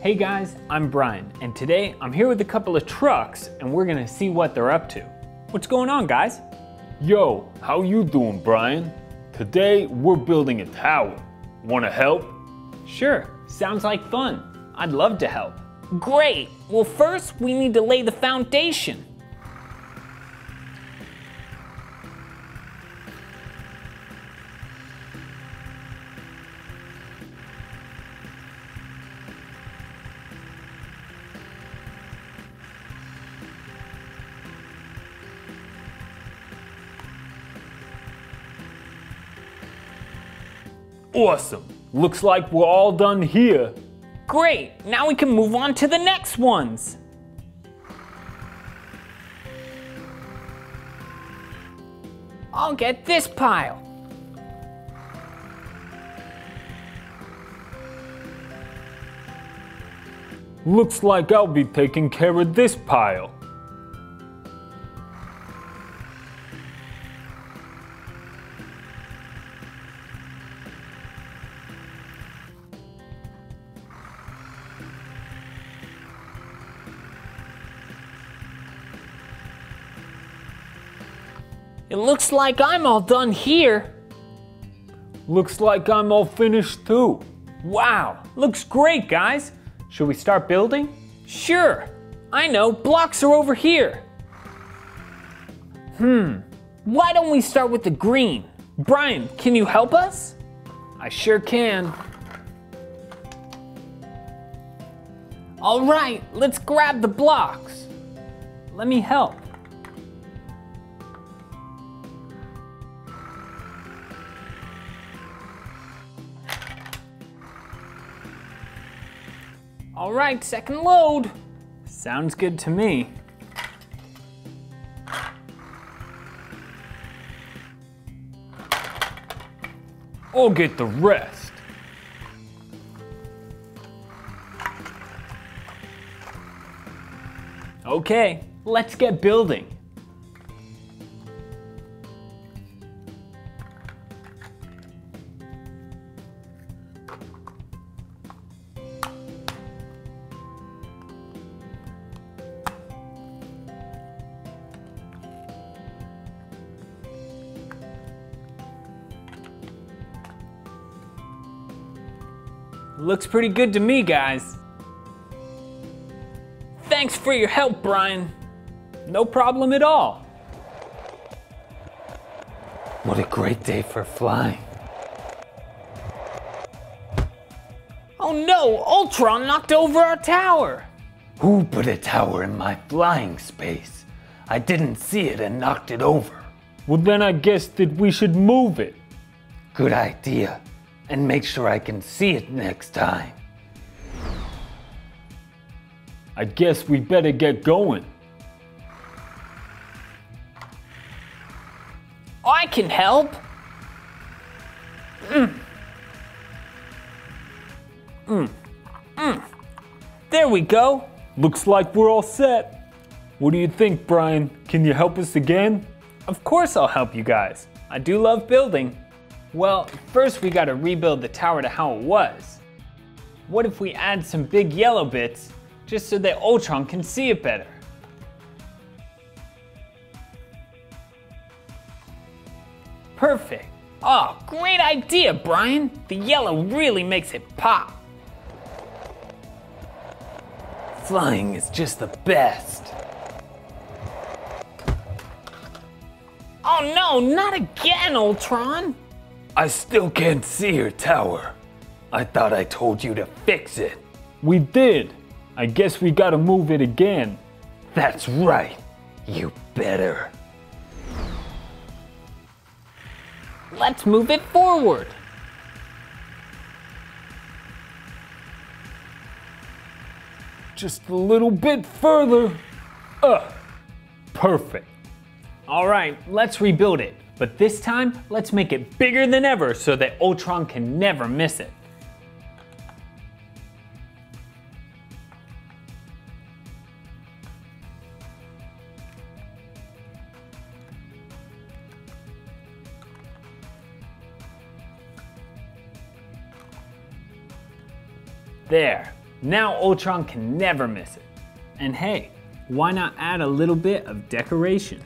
Hey guys, I'm Brian, and today I'm here with a couple of trucks and we're gonna see what they're up to. What's going on, guys? Yo, how you doing, Brian? Today we're building a tower. Wanna help? Sure, sounds like fun. I'd love to help. Great! Well, first we need to lay the foundation. Awesome. Looks like we're all done here. Great! Now we can move on to the next ones. I'll get this pile. Looks like I'll be taking care of this pile. It looks like I'm all done here. Looks like I'm all finished too. Wow, looks great, guys. Should we start building? Sure. I know, blocks are over here. Why don't we start with the green? Brian, can you help us? I sure can. All right, let's grab the blocks. Let me help. All right, second load. Sounds good to me. I'll get the rest. Okay, let's get building. Looks pretty good to me, guys. Thanks for your help, Brian. No problem at all. What a great day for flying. Oh no, Ultron knocked over our tower. Who put a tower in my flying space? I didn't see it and knocked it over. Well, then I guess that we should move it. Good idea. And make sure I can see it next time. I guess we better get going. I can help. There we go. Looks like we're all set. What do you think, Brian? Can you help us again? Of course I'll help you guys. I do love building. Well, first we gotta rebuild the tower to how it was. What if we add some big yellow bits just so that Ultron can see it better? Perfect. Oh, great idea, Brian. The yellow really makes it pop. Flying is just the best. Oh no, not again, Ultron. I still can't see your tower. I thought I told you to fix it. We did. I guess we gotta move it again. That's right. You better. Let's move it forward. Just a little bit further. Perfect. All right, let's rebuild it. But this time, let's make it bigger than ever so that Ultron can never miss it. There, Now Ultron can never miss it. And hey, why not add a little bit of decoration?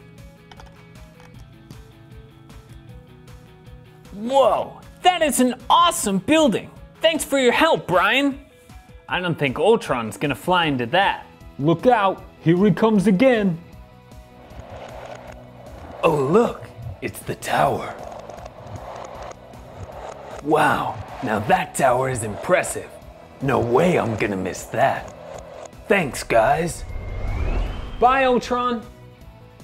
Whoa, that is an awesome building. Thanks for your help, Brian. I don't think Ultron's gonna fly into that. Look out, here he comes again. Oh look, it's the tower. Wow, now that tower is impressive. No way I'm gonna miss that. Thanks, guys. Bye, Ultron.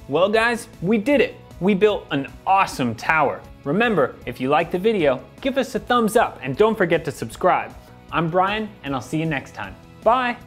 Well, guys, we did it. We built an awesome tower. Remember, if you liked the video, give us a thumbs up and don't forget to subscribe. I'm Brian, and I'll see you next time. Bye.